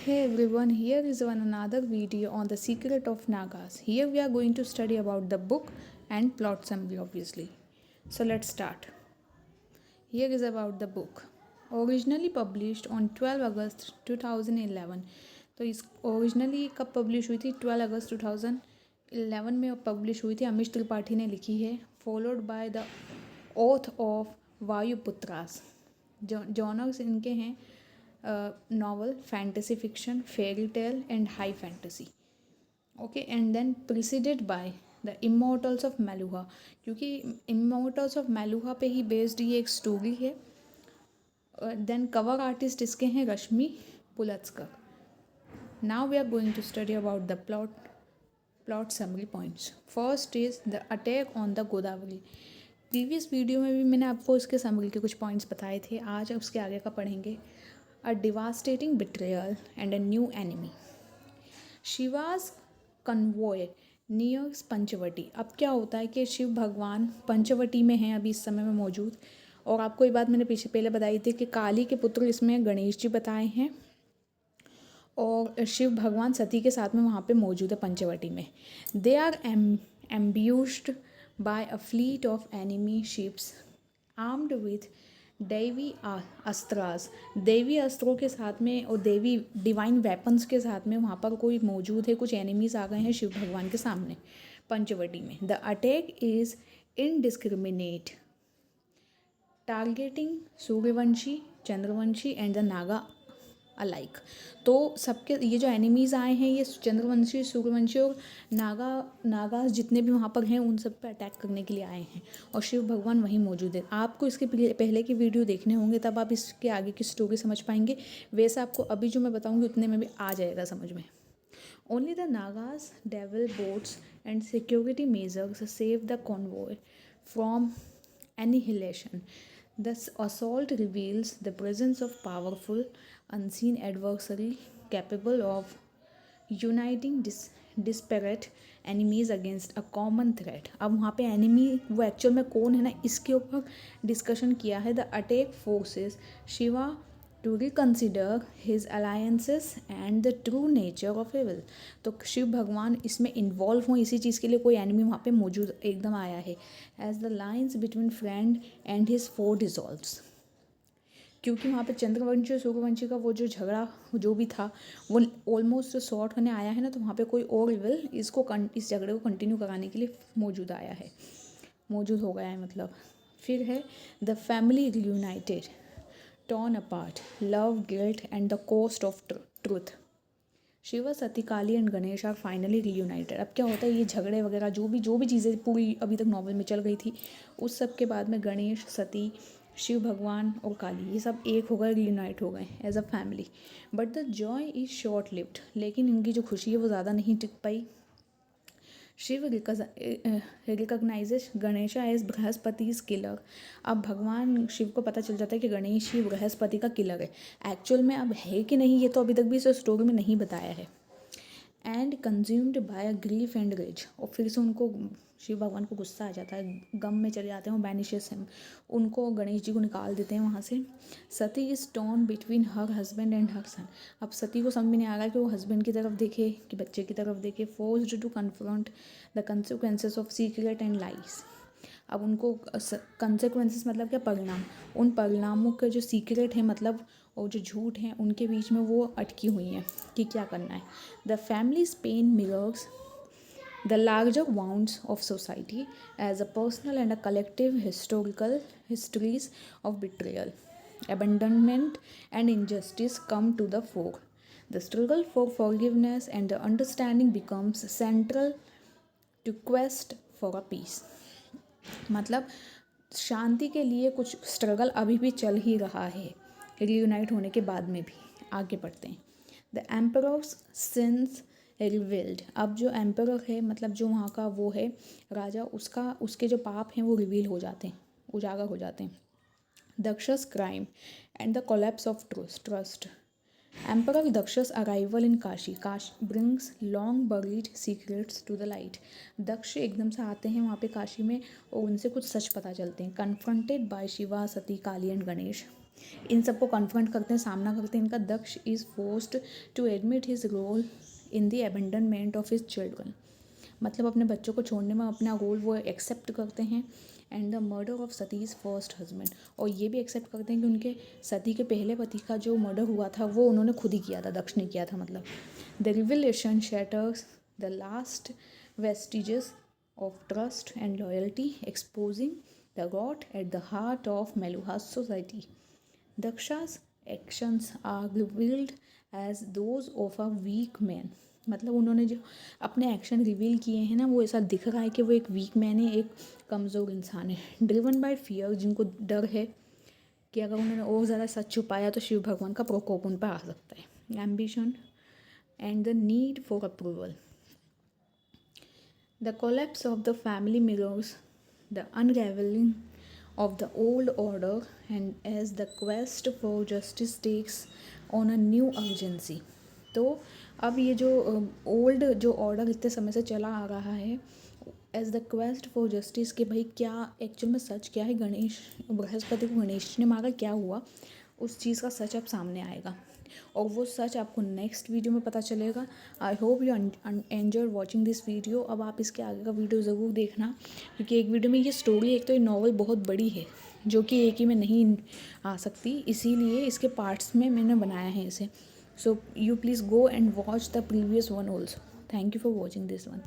Hey everyone, here is one another video on the secret of Nagas. Here we are going to study about the book and plot summary obviously. So let's start. Here is about the book. Originally published on 12 August 2011. तो इस originally कब publish हुई थी? 12 अगस्त 2011 में publish हुई थी. अमीश त्रिपाठी ने लिखी है. Followed by the oath of Vayuputras. Genres इनके हैं novel, fantasy fiction, fairy tale and high fantasy. Okay, and then preceded by the Immortals of Meluha, क्योंकि Immortals of Meluha पे ही बेस्ड ये एक स्टोरी है. देन कवर आर्टिस्ट इसके हैं Rashmi Pusalkar. Now we are going to study about the plot summary points. First is the attack on the Godavari. Previous video में भी मैंने आपको इसके समरी के कुछ पॉइंट्स बताए थे. आज उसके आगे का पढ़ेंगे. A devastating betrayal and a new enemy. Shiva's convoy nears Panchavati. अब क्या होता है कि शिव भगवान पंचवटी में हैं अभी इस समय में मौजूद. और आपको ये बात मैंने पहले बताई थी कि काली के पुत्र इसमें गणेश जी बताए हैं और शिव भगवान सती के साथ में वहाँ पे मौजूद है पंचवटी में. They are ambushed by a fleet of enemy ships armed with daivi astras. देवी अस्त्रों के साथ में और देवी डिवाइन वेपन्स के साथ में वहाँ पर कोई मौजूद है. कुछ एनिमीज आ गए हैं शिव भगवान के सामने पंचवटी में. The attack is indiscriminate targeting Suryavanshi, Chandravanshi and the Naga alike. तो सबके ये जो एनिमीज़ आए हैं ये चंद्रवंशी, सूर्यवंशी और नागास जितने भी वहाँ पर हैं उन सब पे अटैक करने के लिए आए हैं और शिव भगवान वहीं मौजूद है. आपको इसके पहले की वीडियो देखने होंगे तब आप इसके आगे की स्टोरी समझ पाएंगे. वैसे आपको अभी जो मैं बताऊँगी उतने में भी आ जाएगा समझ में. Only the Nagas devil boats and security measures save the convoy from annihilation. The assault reveals the presence of powerful, unseen adversary capable of uniting disparate enemies against a common threat. अब वहाँ पे enemy वो actual में कौन है ना, इसके ऊपर डिस्कशन किया है. The attack forces Shiva to reconsider his alliances and the true nature of evil. तो शिव भगवान इसमें इन्वॉल्व हों इसी चीज़ के लिए कोई एनिमी वहाँ पे मौजूद एकदम आया है. As the lines between friend and his foe dissolves. क्योंकि वहाँ पे चंद्रवंशी और सूर्यवंशी का वो जो झगड़ा जो भी था वो ऑलमोस्ट सॉर्ट होने आया है ना, तो वहाँ पे कोई और विल इस झगड़े को कंटिन्यू कराने के लिए मौजूद हो गया है मतलब. फिर है the family reunited torn apart, love, guilt and the cost of truth. Shiva, Sati, Kali and Ganesh are finally reunited. अब क्या होता है ये झगड़े वगैरह जो भी चीज़ें पूरी अभी तक नॉवल में चल गई थी उस सब के बाद में गणेश, सती, शिव भगवान और काली ये सब एक हो गए, रीयूनाइट हो गए as a family. But the joy is short lived. लेकिन इनकी जो खुशी है वो ज़्यादा नहीं टिक पाई. Shiv recognises Ganesha as Brihaspati killer. अब भगवान शिव को पता चल जाता है कि गणेश ही बृहस्पति का किलर है. एक्चुअल में अब है कि नहीं ये तो अभी तक भी इस स्टोरी में नहीं बताया है. And consumed by a grief and rage. और फिर से उनको शिव भगवान को गुस्सा आ जाता है, गम में चले जाते हैं वो बैनिशेस हैं, उनको गणेश जी को निकाल देते हैं वहाँ से. Sati is torn between her husband and her son. अब सती को समझ में नहीं आ रहा कि वो हस्बैंड की तरफ देखे कि बच्चे की तरफ देखे. Forced to confront the consequences of secret and lies. अब उनको कंसिक्वेंसेस मतलब क्या, परिणाम. उन परिणामों के जो सीक्रेट है मतलब और जो झूठ हैं उनके बीच में वो अटकी हुई हैं कि क्या करना है. The family's pain mirrors the larger wounds of society as a personal and a collective histories of betrayal, abandonment and injustice come to the fore. The struggle for forgiveness and the understanding becomes central to quest for a peace. मतलब शांति के लिए कुछ struggle अभी भी चल ही रहा है reunite होने के बाद में भी. आगे बढ़ते हैं. The emperors since revealed. अब जो एम्परर है मतलब जो वहाँ का वो है राजा, उसके जो पाप हैं वो रिवील हो जाते हैं, उजागर हो जाते हैं. Daksha's crime and the collapse of trust. Emperor Daksha's arrival in Kashi brings long buried secrets to the light. दक्ष एकदम से आते हैं वहाँ पे काशी में और उनसे कुछ सच पता चलते हैं. Confronted by Shiva, Sati, Kali and Ganesh. इन सबको कन्फ्रंट करते हैं, सामना करते हैं इनका। Daksha is forced to admit his role in the abandonment of his children, मतलब अपने बच्चों को छोड़ने में अपना रोल वो एक्सेप्ट करते हैं। And the murder of Sati's first husband, और ये भी एक्सेप्ट करते हैं कि उनके सती के पहले पति का जो मर्डर हुआ था वो उन्होंने खुद ही किया था, दक्ष ने किया था मतलब। The revelation shatters the last vestiges of trust and loyalty, exposing the rot at the heart of Meluha's society. Daksha's actions are revealed as those of a weak man, मतलब उन्होंने जो अपने एक्शन रिवील किए हैं ना, वो ऐसा दिख रहा है कि वो एक वीक मैन है, एक कमज़ोर इंसान है। ड्रिवन बाय फियर, जिनको डर है कि अगर उन्होंने और ज़्यादा सच छुपाया तो शिव भगवान का प्रकोप उन पर आ सकता है। Ambition and the need for approval, the collapse of the family mirrors the unraveling of the old order, and as the quest for justice takes on a new urgency. तो अब ये जो ओल्ड जो ऑर्डर इतने समय से चला आ रहा है, as the quest for justice, कि भाई क्या एक्चुअल में सच क्या है, गणेश बृहस्पति को गणेश ने मारा क्या हुआ, उस चीज़ का सच अब सामने आएगा और वो सच आपको नेक्स्ट वीडियो में पता चलेगा। I hope you enjoy watching this video. अब आप इसके आगे का वीडियो ज़रूर देखना, क्योंकि एक वीडियो में ये स्टोरी, एक तो ये नॉवल बहुत बड़ी है जो कि एक ही में नहीं आ सकती, इसीलिए इसके पार्ट्स में मैंने बनाया है इसे। So you please go and watch the previous one also. Thank you for watching this one.